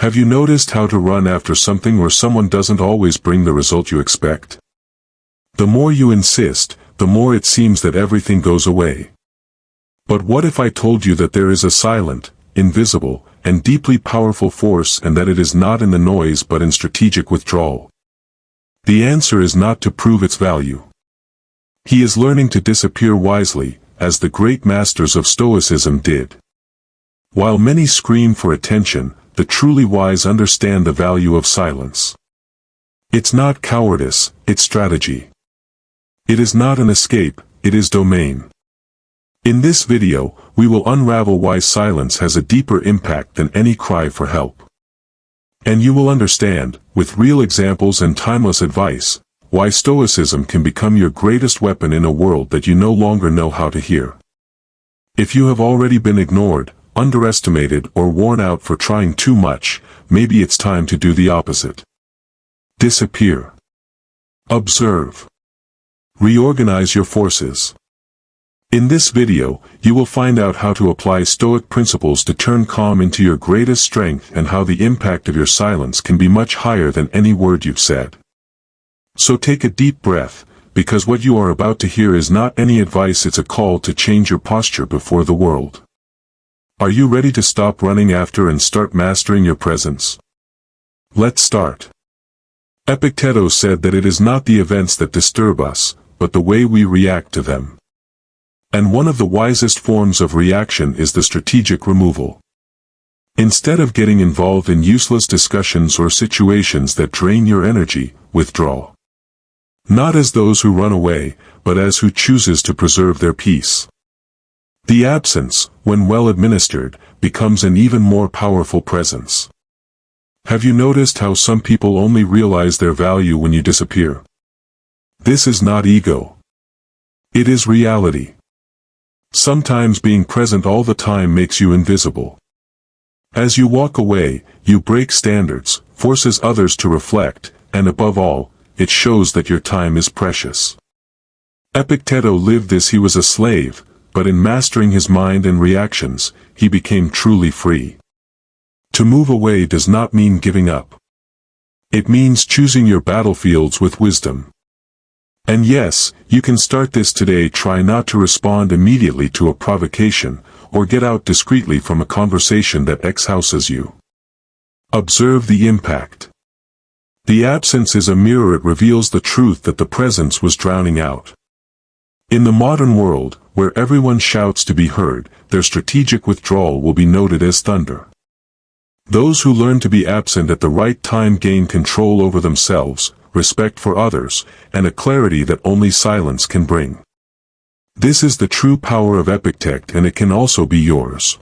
Have you noticed how to run after something or someone doesn't always bring the result you expect? The more you insist, the more it seems that everything goes away. But what if I told you that there is a silent, invisible, and deeply powerful force, and that it is not in the noise but in strategic withdrawal? The answer is not to prove its value. He is learning to disappear wisely, as the great masters of Stoicism did. While many scream for attention, the truly wise understand the value of silence. It's not cowardice, it's strategy. It is not an escape, it is domain. In this video, we will unravel why silence has a deeper impact than any cry for help. And you will understand, with real examples and timeless advice, why Stoicism can become your greatest weapon in a world that you no longer know how to hear. If you have already been ignored, underestimated, or worn out for trying too much, maybe it's time to do the opposite. Disappear. Observe. Reorganize your forces. In this video, you will find out how to apply Stoic principles to turn calm into your greatest strength and how the impact of your silence can be much higher than any word you've said. So take a deep breath, because what you are about to hear is not any advice, it's a call to change your posture before the world. Are you ready to stop running after and start mastering your presence? Let's start. Epictetus said that it is not the events that disturb us, but the way we react to them. And one of the wisest forms of reaction is the strategic removal. Instead of getting involved in useless discussions or situations that drain your energy, withdraw. Not as those who run away, but as who chooses to preserve their peace. The absence, when well administered, becomes an even more powerful presence. Have you noticed how some people only realize their value when you disappear? This is not ego. It is reality. Sometimes being present all the time makes you invisible. As you walk away, you break standards, forces others to reflect, and above all, it shows that your time is precious. Epictetus lived this. He was a slave, but in mastering his mind and reactions, he became truly free. To move away does not mean giving up. It means choosing your battlefields with wisdom. And yes, you can start this today. Try not to respond immediately to a provocation, or get out discreetly from a conversation that exhausts you. Observe the impact. The absence is a mirror. It reveals the truth that the presence was drowning out. In the modern world, where everyone shouts to be heard, their strategic withdrawal will be noted as thunder. Those who learn to be absent at the right time gain control over themselves, respect for others, and a clarity that only silence can bring. This is the true power of Epictetus, and it can also be yours.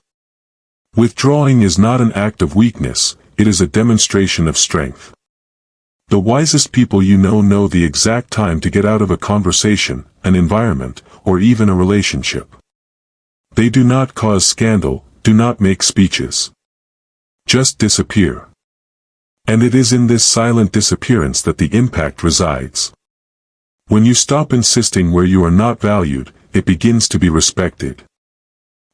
Withdrawing is not an act of weakness, it is a demonstration of strength. The wisest people you know the exact time to get out of a conversation, an environment, or even a relationship. They do not cause scandal, do not make speeches. Just disappear. And it is in this silent disappearance that the impact resides. When you stop insisting where you are not valued, it begins to be respected.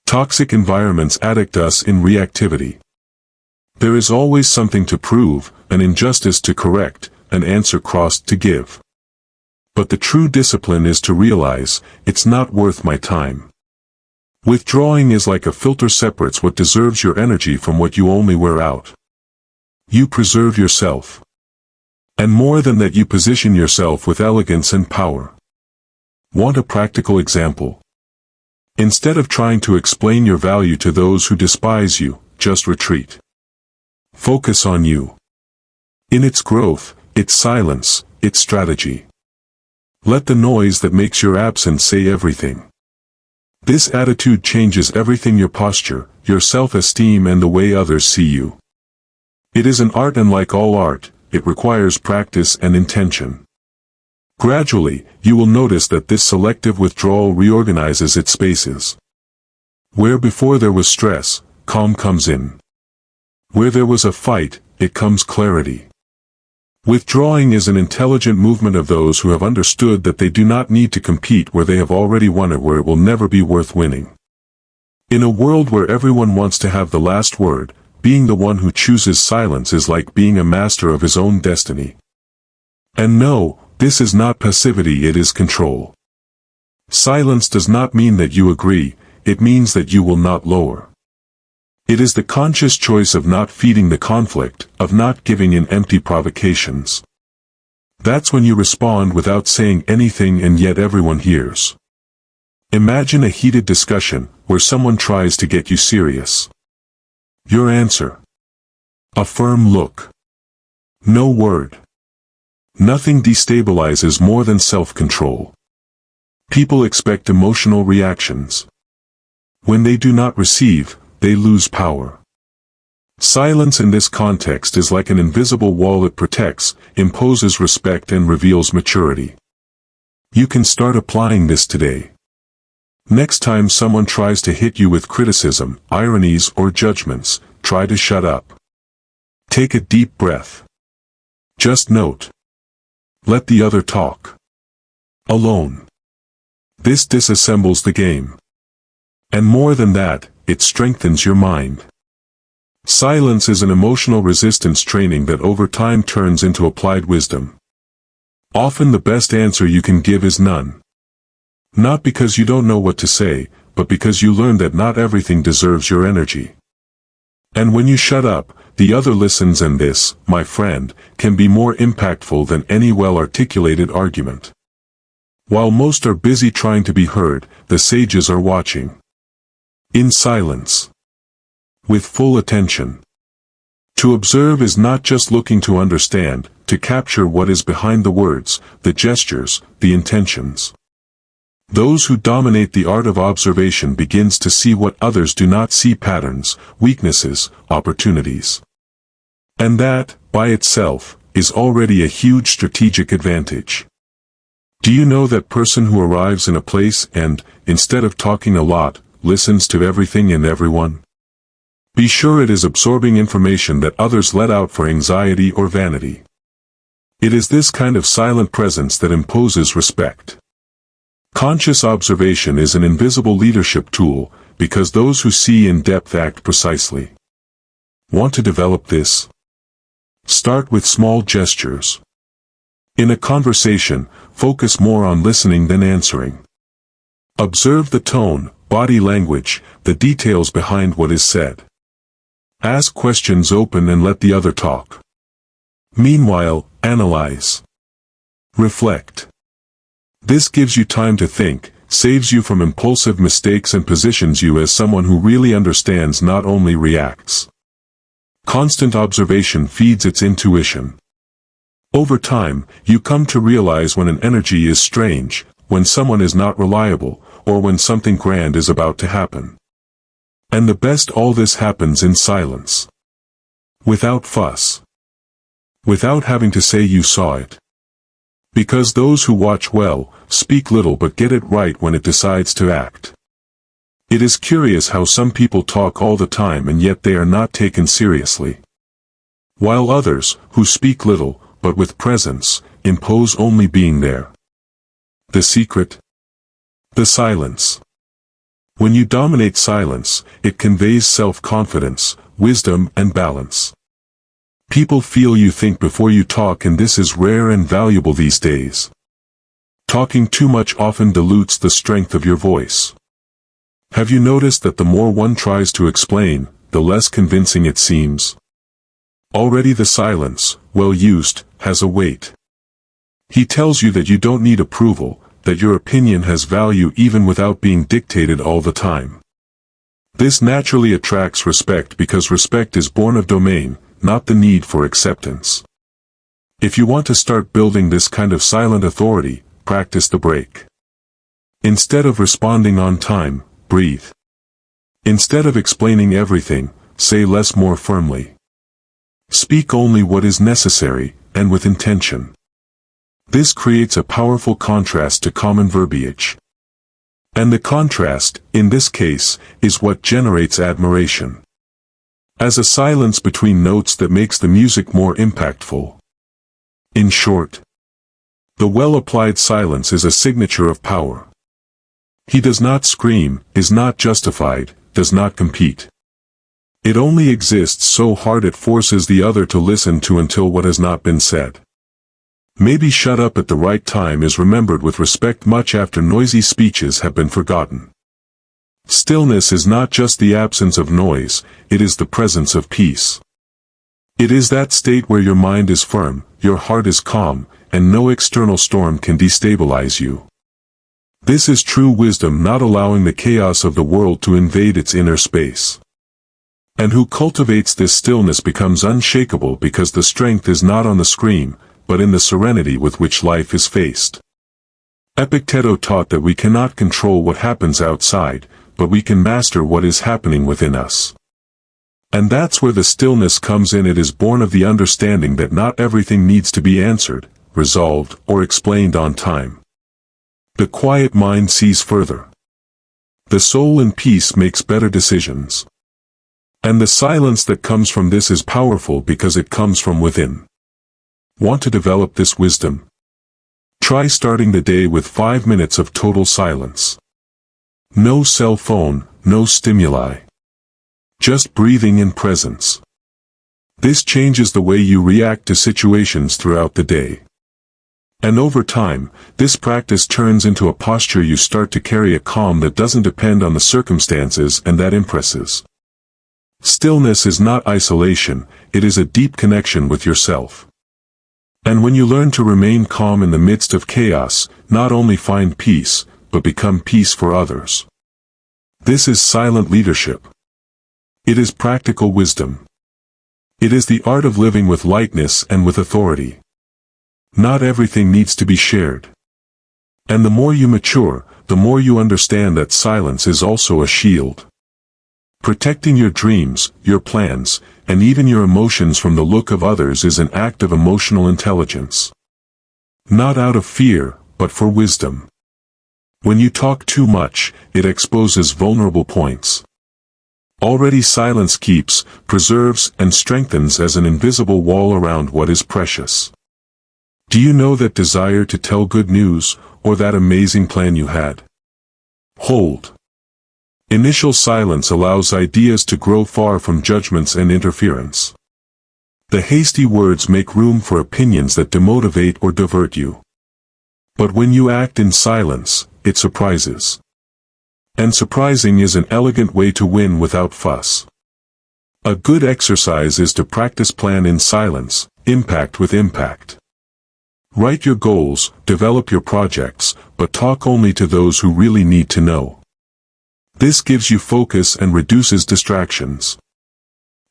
Toxic environments addict us in reactivity. There is always something to prove, an injustice to correct, an answer crossed to give. But the true discipline is to realize, it's not worth my time. Withdrawing is like a filter, separates what deserves your energy from what you only wear out. You preserve yourself. And more than that, you position yourself with elegance and power. Want a practical example? Instead of trying to explain your value to those who despise you, just retreat. Focus on you. In its growth, its silence, its strategy. Let the noise that makes your absence say everything. This attitude changes everything: your posture, your self-esteem, and the way others see you. It is an art, and like all art, it requires practice and intention. Gradually, you will notice that this selective withdrawal reorganizes its spaces. Where before there was stress, calm comes in. Where there was a fight, it comes clarity. Withdrawing is an intelligent movement of those who have understood that they do not need to compete where they have already won it, where it will never be worth winning. In a world where everyone wants to have the last word, being the one who chooses silence is like being a master of his own destiny. And no, this is not passivity, it is control. Silence does not mean that you agree, it means that you will not lower. It is the conscious choice of not feeding the conflict, of not giving in empty provocations. That's when you respond without saying anything and yet everyone hears. Imagine a heated discussion, where someone tries to get you serious. Your answer. A firm look. No word. Nothing destabilizes more than self-control. People expect emotional reactions. When they do not receive, they lose power. Silence in this context is like an invisible wall. It protects, imposes respect and reveals maturity. You can start applying this today. Next time someone tries to hit you with criticism, ironies or judgments, try to shut up. Take a deep breath. Just note. Let the other talk. Alone. This disassembles the game. And more than that, it strengthens your mind. Silence is an emotional resistance training that over time turns into applied wisdom. Often the best answer you can give is none. Not because you don't know what to say, but because you learn that not everything deserves your energy. And when you shut up, the other listens, and this, my friend, can be more impactful than any well-articulated argument. While most are busy trying to be heard, the sages are watching. In silence. With full attention. To observe is not just looking to understand, to capture what is behind the words, the gestures, the intentions. Those who dominate the art of observation begins to see what others do not see: patterns, weaknesses, opportunities. And that, by itself, is already a huge strategic advantage. Do you know that person who arrives in a place and, instead of talking a lot, listens to everything and everyone? Be sure it is absorbing information that others let out for anxiety or vanity. It is this kind of silent presence that imposes respect. Conscious observation is an invisible leadership tool, because those who see in depth act precisely. Want to develop this? Start with small gestures. In a conversation, focus more on listening than answering. Observe the tone, body language, the details behind what is said. Ask questions open and let the other talk. Meanwhile, analyze. Reflect. This gives you time to think, saves you from impulsive mistakes and positions you as someone who really understands, not only reacts. Constant observation feeds its intuition. Over time, you come to realize when an energy is strange, when someone is not reliable, or when something grand is about to happen. And the best, all this happens in silence. Without fuss. Without having to say you saw it. Because those who watch well, speak little but get it right when it decides to act. It is curious how some people talk all the time and yet they are not taken seriously. While others, who speak little, but with presence, impose only being there. The secret? The silence. When you dominate silence, it conveys self-confidence, wisdom and balance. People feel you think before you talk, and this is rare and valuable these days. Talking too much often dilutes the strength of your voice. Have you noticed that the more one tries to explain, the less convincing it seems? Already the silence, well used, has a weight. He tells you that you don't need approval, that your opinion has value even without being dictated all the time. This naturally attracts respect because respect is born of domain, not the need for acceptance. If you want to start building this kind of silent authority, practice the break. Instead of responding on time, breathe. Instead of explaining everything, say less more firmly. Speak only what is necessary, and with intention. This creates a powerful contrast to common verbiage. And the contrast, in this case, is what generates admiration. As a silence between notes that makes the music more impactful. In short, the well-applied silence is a signature of power. He does not scream, is not justified, does not compete. It only exists so hard it forces the other to listen to until what has not been said. Maybe shut up at the right time is remembered with respect much after noisy speeches have been forgotten. Stillness is not just the absence of noise, it is the presence of peace. It is that state where your mind is firm, your heart is calm, and no external storm can destabilize you. This is true wisdom, not allowing the chaos of the world to invade its inner space. And who cultivates this stillness becomes unshakable because the strength is not on the scream, but in the serenity with which life is faced. Epictetus taught that we cannot control what happens outside, but we can master what is happening within us. And that's where the stillness comes in. It is born of the understanding that not everything needs to be answered, resolved, or explained on time. The quiet mind sees further. The soul in peace makes better decisions. And the silence that comes from this is powerful because it comes from within. Want to develop this wisdom? Try starting the day with 5 minutes of total silence. No cell phone, no stimuli. Just breathing in presence. This changes the way you react to situations throughout the day. And over time, this practice turns into a posture. You start to carry a calm that doesn't depend on the circumstances, and that impresses. Stillness is not isolation, it is a deep connection with yourself. And when you learn to remain calm in the midst of chaos, not only find peace, but become peace for others. This is silent leadership. It is practical wisdom. It is the art of living with lightness and with authority. Not everything needs to be shared. And the more you mature, the more you understand that silence is also a shield. Protecting your dreams, your plans, and even your emotions from the look of others is an act of emotional intelligence. Not out of fear, but for wisdom. When you talk too much, it exposes vulnerable points. Already silence keeps, preserves, and strengthens as an invisible wall around what is precious. Do you know that desire to tell good news, or that amazing plan you had? Hold. Initial silence allows ideas to grow far from judgments and interference. The hasty words make room for opinions that demotivate or divert you. But when you act in silence, it surprises. And surprising is an elegant way to win without fuss. A good exercise is to practice plan in silence, impact with impact. Write your goals, develop your projects, but talk only to those who really need to know. This gives you focus and reduces distractions.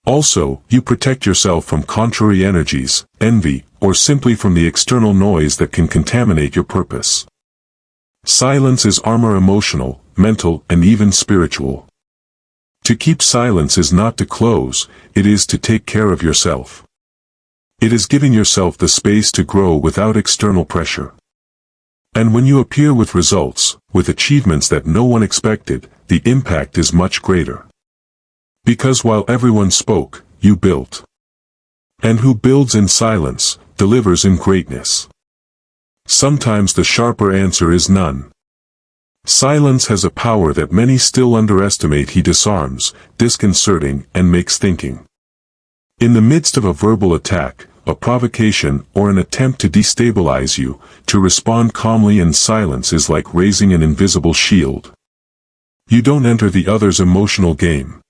Also, you protect yourself from contrary energies, envy, or simply from the external noise that can contaminate your purpose. Silence is armor, emotional, mental, and even spiritual. To keep silence is not to close, it is to take care of yourself. It is giving yourself the space to grow without external pressure. And when you appear with results, with achievements that no one expected, the impact is much greater. Because while everyone spoke, you built. And who builds in silence, delivers in greatness. Sometimes the sharper answer is none. Silence has a power that many still underestimate. He disarms, disconcerting, and makes thinking. In the midst of a verbal attack, a provocation, or an attempt to destabilize you, to respond calmly in silence is like raising an invisible shield. You don't enter the other's emotional game.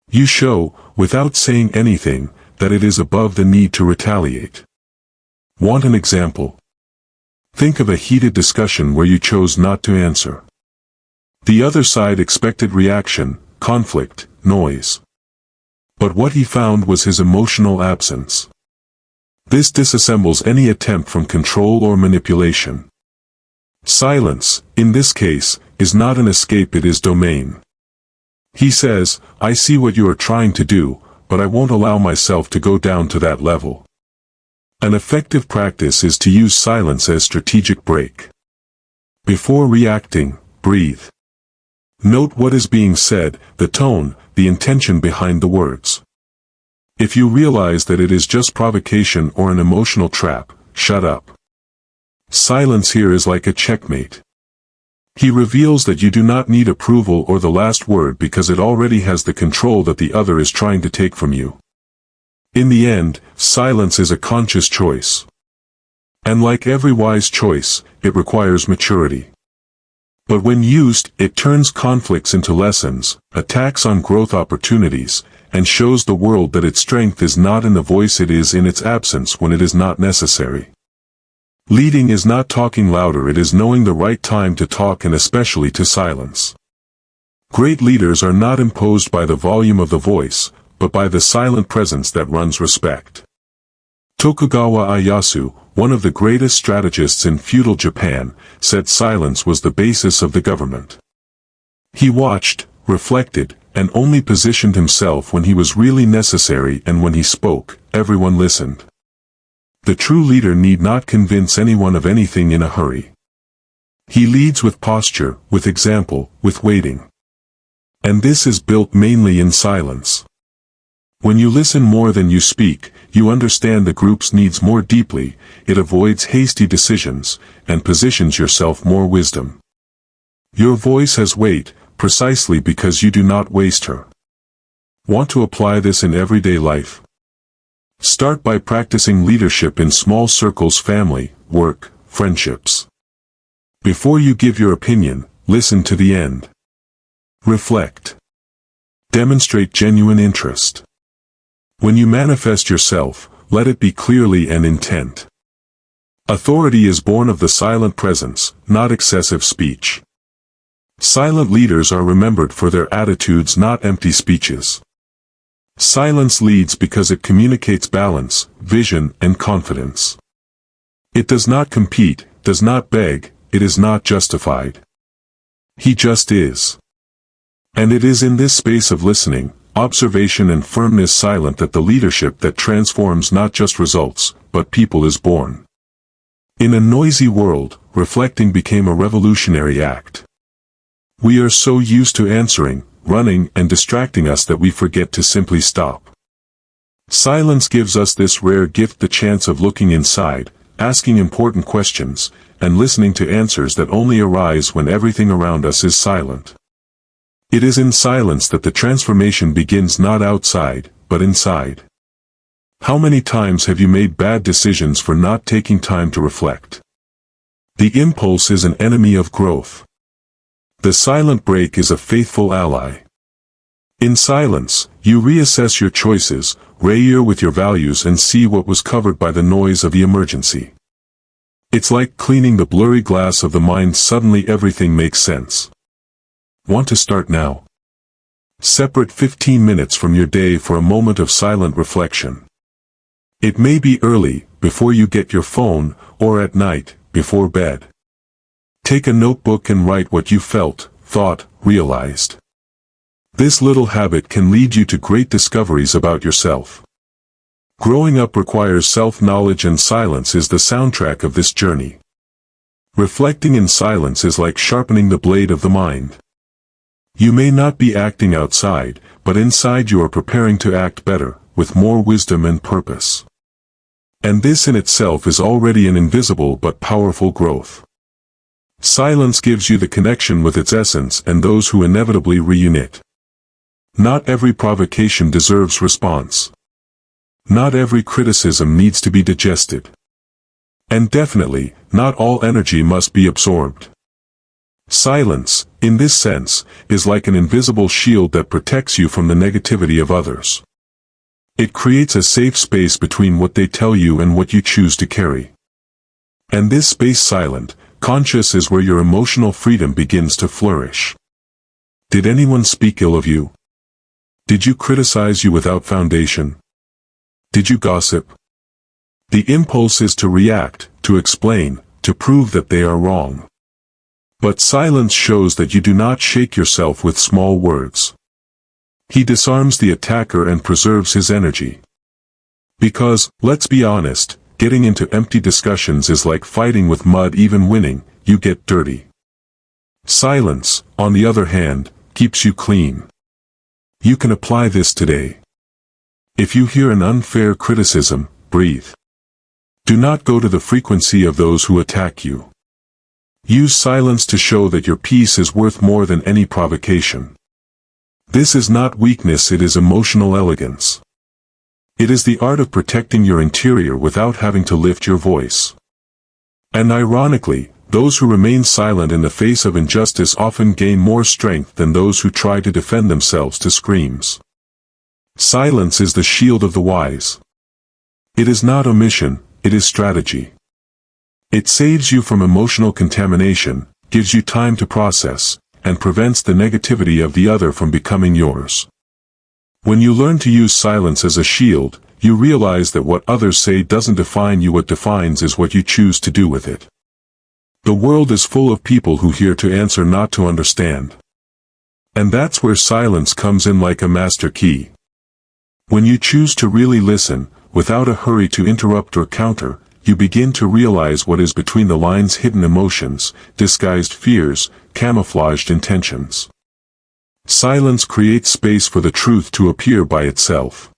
You show, without saying anything, that it is above the need to retaliate. Want an example? Think of a heated discussion where you chose not to answer. The other side expected reaction, conflict, noise. But what he found was his emotional absence. This disassembles any attempt from control or manipulation. Silence, in this case, is not an escape, it is domain. He says, I see what you are trying to do, but I won't allow myself to go down to that level. An effective practice is to use silence as strategic break. Before reacting, breathe. Note what is being said, the tone, the intention behind the words. If you realize that it is just provocation or an emotional trap, shut up. Silence here is like a checkmate. He reveals that you do not need approval or the last word because it already has the control that the other is trying to take from you. In the end, silence is a conscious choice. And like every wise choice, it requires maturity. But when used, it turns conflicts into lessons, attacks on growth opportunities, and shows the world that its strength is not in the voice, it is in its absence when it is not necessary. Leading is not talking louder, it is knowing the right time to talk, and especially to silence. Great leaders are not imposed by the volume of the voice, but by the silent presence that runs respect. Tokugawa Ieyasu, one of the greatest strategists in feudal Japan, said silence was the basis of the government. He watched, reflected, and only positioned himself when he was really necessary, and when he spoke, everyone listened. The true leader need not convince anyone of anything in a hurry. He leads with posture, with example, with waiting. And this is built mainly in silence. When you listen more than you speak, you understand the group's needs more deeply, it avoids hasty decisions, and positions yourself more wisdom. Your voice has weight, precisely because you do not waste her. Want to apply this in everyday life? Start by practicing leadership in small circles, family, work, friendships. Before you give your opinion, listen to the end. Reflect. Demonstrate genuine interest. When you manifest yourself, let it be clearly and intent. Authority is born of the silent presence, not excessive speech. Silent leaders are remembered for their attitudes, not empty speeches. Silence leads because it communicates balance, vision, and confidence. It does not compete, does not beg, it is not justified. He just is. And it is in this space of listening, observation, and firmness, silent, that the leadership that transforms not just results, but people is born. In a noisy world, reflecting became a revolutionary act. We are so used to answering, running, and distracting us that we forget to simply stop. Silence gives us this rare gift, the chance of looking inside, asking important questions, and listening to answers that only arise when everything around us is silent. It is in silence that the transformation begins, not outside, but inside. How many times have you made bad decisions for not taking time to reflect? The impulse is an enemy of growth. The silent break is a faithful ally. In silence, you reassess your choices, rehear with your values, and see what was covered by the noise of the emergency. It's like cleaning the blurry glass of the mind. Suddenly everything makes sense. Want to start now? Separate 15 minutes from your day for a moment of silent reflection. It may be early, before you get your phone, or at night, before bed. Take a notebook and write what you felt, thought, realized. This little habit can lead you to great discoveries about yourself. Growing up requires self-knowledge, and silence is the soundtrack of this journey. Reflecting in silence is like sharpening the blade of the mind. You may not be acting outside, but inside you are preparing to act better, with more wisdom and purpose. And this in itself is already an invisible but powerful growth. Silence gives you the connection with its essence and those who inevitably reunite. Not every provocation deserves response. Not every criticism needs to be digested. And definitely, not all energy must be absorbed. Silence, in this sense, is like an invisible shield that protects you from the negativity of others. It creates a safe space between what they tell you and what you choose to carry. And this space, silent, conscious, is where your emotional freedom begins to flourish. Did anyone speak ill of you? Did you criticize you without foundation? Did you gossip? The impulse is to react, to explain, to prove that they are wrong. But silence shows that you do not shake yourself with small words. He disarms the attacker and preserves his energy. Because, let's be honest, getting into empty discussions is like fighting with mud. Even winning, you get dirty. Silence, on the other hand, keeps you clean. You can apply this today. If you hear an unfair criticism, breathe. Do not go to the frequency of those who attack you. Use silence to show that your peace is worth more than any provocation. This is not weakness, it is emotional elegance. It is the art of protecting your interior without having to lift your voice. And ironically, those who remain silent in the face of injustice often gain more strength than those who try to defend themselves to screams. Silence is the shield of the wise. It is not omission, it is strategy. It saves you from emotional contamination, gives you time to process, and prevents the negativity of the other from becoming yours. When you learn to use silence as a shield, you realize that what others say doesn't define you. What defines is what you choose to do with it. The world is full of people who hear to answer, not to understand. And that's where silence comes in like a master key. When you choose to really listen, without a hurry to interrupt or counter, you begin to realize what is between the lines: hidden emotions, disguised fears, camouflaged intentions. Silence creates space for the truth to appear by itself.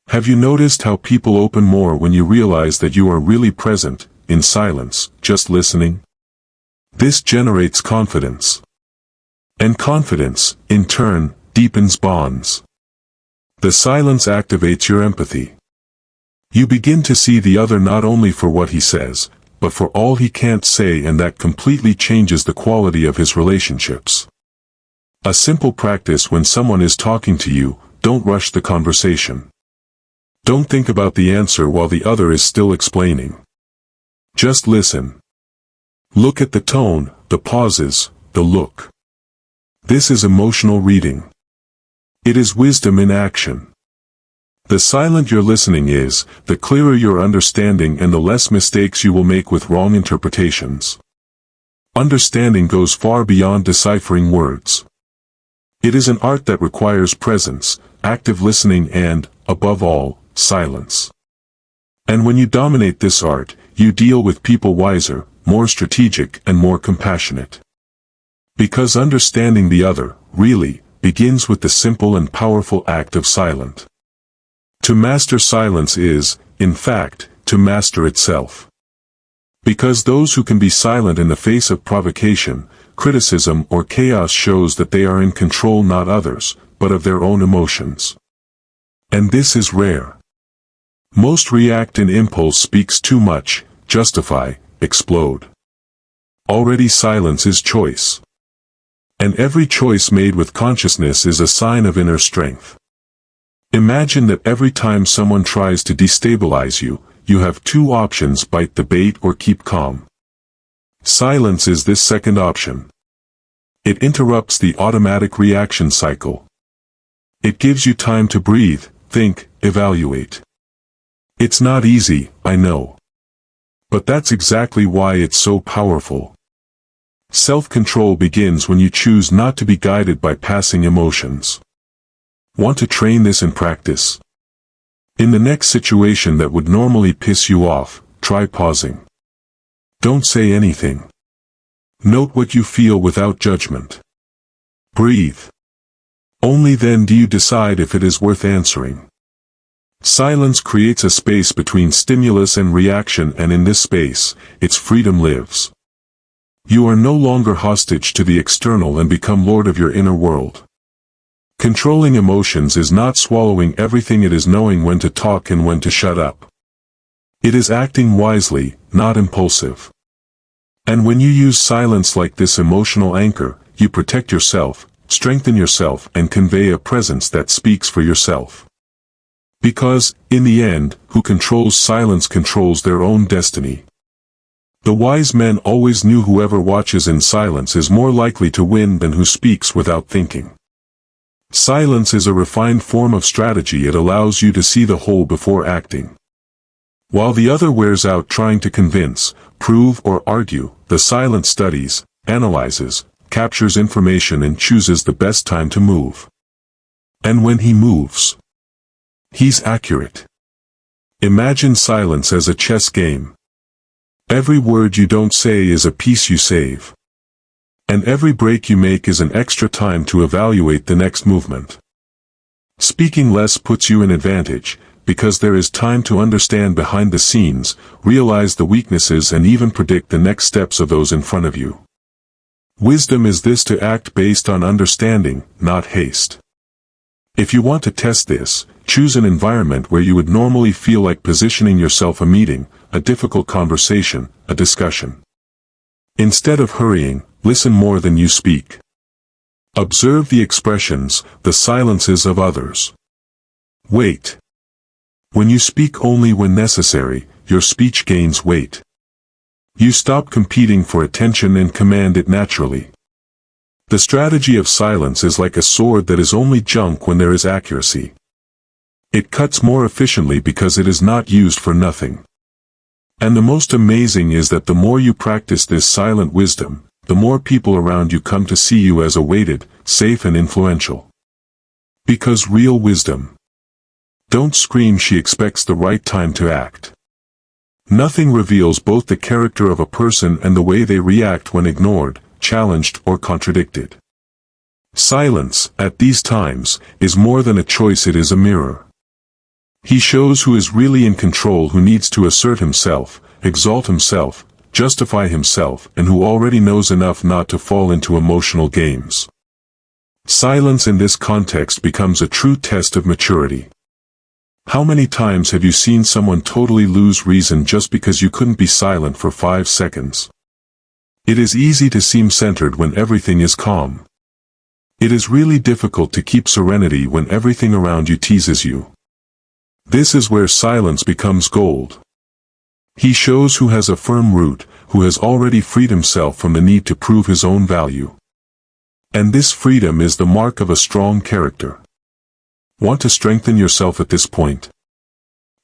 Have you noticed how people open more when you realize that you are really present, in silence, just listening? This generates confidence. And confidence, in turn, deepens bonds. The silence activates your empathy. You begin to see the other not only for what he says, but for all he can't say, and that completely changes the quality of his relationships. A simple practice: when someone is talking to you, don't rush the conversation. Don't think about the answer while the other is still explaining. Just listen. Look at the tone, the pauses, the look. This is emotional reading. It is wisdom in action. The silent you're listening is, the clearer your understanding and the less mistakes you will make with wrong interpretations. Understanding goes far beyond deciphering words. It is an art that requires presence, active listening and, above all, silence. And when you dominate this art, you deal with people wiser, more strategic, and more compassionate. Because understanding the other, really, begins with the simple and powerful act of silence. To master silence is, in fact, to master itself. Because those who can be silent in the face of provocation, criticism, or chaos shows that they are in control not others, but of their own emotions. And this is rare. Most react in impulse, speaks too much, justify, explode. Already silence is choice. And every choice made with consciousness is a sign of inner strength. Imagine that every time someone tries to destabilize you, you have two options: bite the bait or keep calm. Silence is this second option. It interrupts the automatic reaction cycle. It gives you time to breathe, think, evaluate. It's not easy, I know. But that's exactly why it's so powerful. Self-control begins when you choose not to be guided by passing emotions. Want to train this in practice? In the next situation that would normally piss you off, try pausing. Don't say anything. Note what you feel without judgment. Breathe. Only then do you decide if it is worth answering. Silence creates a space between stimulus and reaction, and in this space, its freedom lives. You are no longer hostage to the external and become lord of your inner world. Controlling emotions is not swallowing everything, it is knowing when to talk and when to shut up. It is acting wisely, not impulsive. And when you use silence like this emotional anchor, you protect yourself, strengthen yourself, and convey a presence that speaks for yourself. Because, in the end, who controls silence controls their own destiny. The wise men always knew whoever watches in silence is more likely to win than who speaks without thinking. Silence is a refined form of strategy. It allows you to see the whole before acting. While the other wears out trying to convince, prove, or argue, the silent studies, analyzes, captures information, and chooses the best time to move. And when he moves, he's accurate. Imagine silence as a chess game. Every word you don't say is a piece you save. And every break you make is an extra time to evaluate the next movement. Speaking less puts you in advantage, because there is time to understand behind the scenes, realize the weaknesses and even predict the next steps of those in front of you. Wisdom is this: to act based on understanding, not haste. If you want to test this, choose an environment where you would normally feel like positioning yourself: a meeting, a difficult conversation, a discussion. Instead of hurrying, listen more than you speak. Observe the expressions, the silences of others. Wait. When you speak only when necessary, your speech gains weight. You stop competing for attention and command it naturally. The strategy of silence is like a sword that is only junk when there is accuracy. It cuts more efficiently because it is not used for nothing. And the most amazing is that the more you practice this silent wisdom, the more people around you come to see you as a weighted, safe and influential. Because real wisdom. Don't scream, she expects the right time to act. Nothing reveals both the character of a person and the way they react when ignored, challenged or contradicted. Silence, at these times, is more than a choice, it is a mirror. He shows who is really in control, who needs to assert himself, exalt himself, justify himself, and who already knows enough not to fall into emotional games. Silence in this context becomes a true test of maturity. How many times have you seen someone totally lose reason just because you couldn't be silent for 5 seconds? It is easy to seem centered when everything is calm. It is really difficult to keep serenity when everything around you teases you. This is where silence becomes gold. He shows who has a firm root, who has already freed himself from the need to prove his own value. And this freedom is the mark of a strong character. Want to strengthen yourself at this point?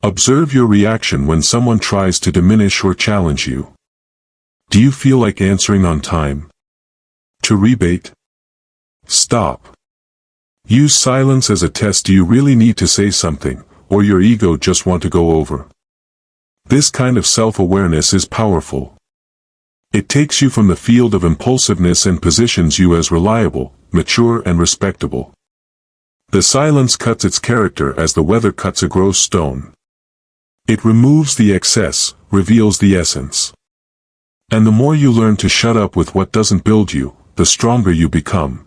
Observe your reaction when someone tries to diminish or challenge you. Do you feel like answering on time? To rebate? Stop. Use silence as a test. Do you really need to say something, or your ego just want to go over? This kind of self-awareness is powerful. It takes you from the field of impulsiveness and positions you as reliable, mature and respectable. The silence cuts its character as the weather cuts a gross stone. It removes the excess, reveals the essence. And the more you learn to shut up with what doesn't build you, the stronger you become.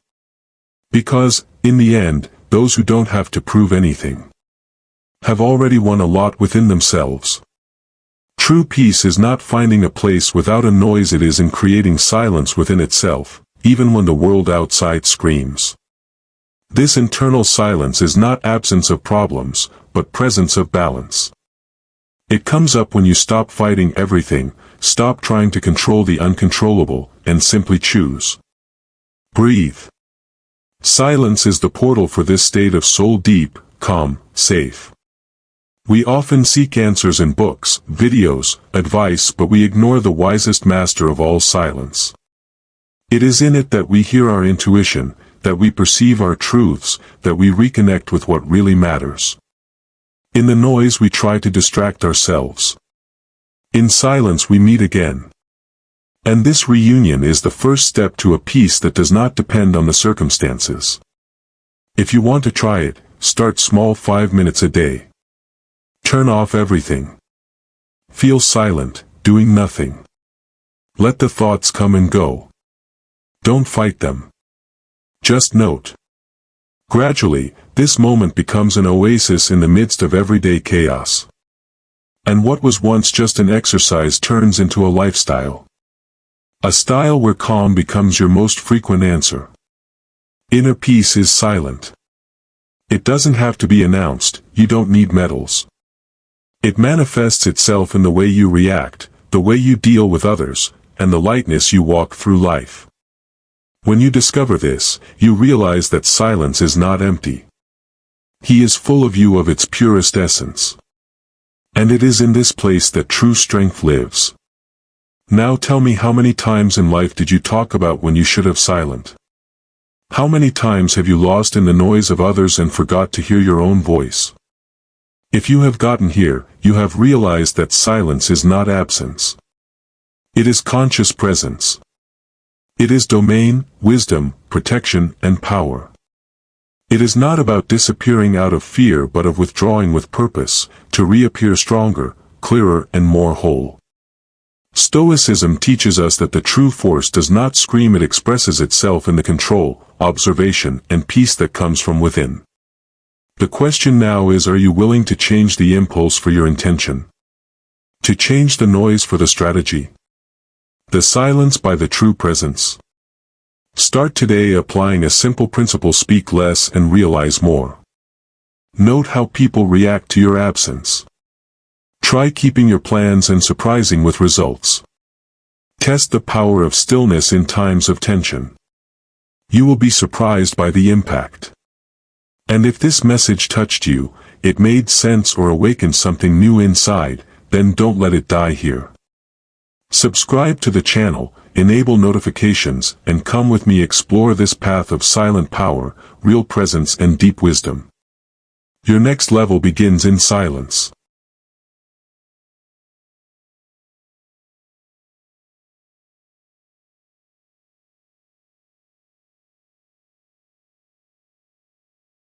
Because, in the end, those who don't have to prove anything have already won a lot within themselves. True peace is not finding a place without a noise, it is in creating silence within itself, even when the world outside screams. This internal silence is not absence of problems, but presence of balance. It comes up when you stop fighting everything, stop trying to control the uncontrollable, and simply choose. Breathe. Silence is the portal for this state of soul, deep, calm, safe. We often seek answers in books, videos, advice, but we ignore the wisest master of all, silence. It is in it that we hear our intuition, that we perceive our truths, that we reconnect with what really matters. In the noise we try to distract ourselves. In silence we meet again. And this reunion is the first step to a peace that does not depend on the circumstances. If you want to try it, start small, 5 minutes a day. Turn off everything. Feel silent, doing nothing. Let the thoughts come and go. Don't fight them. Just note. Gradually, this moment becomes an oasis in the midst of everyday chaos. And what was once just an exercise turns into a lifestyle. A style where calm becomes your most frequent answer. Inner peace is silent. It doesn't have to be announced, you don't need medals. It manifests itself in the way you react, the way you deal with others, and the lightness you walk through life. When you discover this, you realize that silence is not empty. He is full of you, of its purest essence. And it is in this place that true strength lives. Now tell me, how many times in life did you talk about when you should have silent? How many times have you lost in the noise of others and forgot to hear your own voice? If you have gotten here, you have realized that silence is not absence. It is conscious presence. It is domain, wisdom, protection, and power. It is not about disappearing out of fear but of withdrawing with purpose, to reappear stronger, clearer and more whole. Stoicism teaches us that the true force does not scream, it expresses itself in the control, observation and peace that comes from within. The question now is, are you willing to change the impulse for your intention? To change the noise for the strategy? The silence by the true presence? Start today applying a simple principle: speak less and realize more. Note how people react to your absence. Try keeping your plans and surprising with results. Test the power of stillness in times of tension. You will be surprised by the impact. And if this message touched you, it made sense or awakened something new inside, then don't let it die here. Subscribe to the channel, enable notifications, and come with me explore this path of silent power, real presence and deep wisdom. Your next level begins in silence.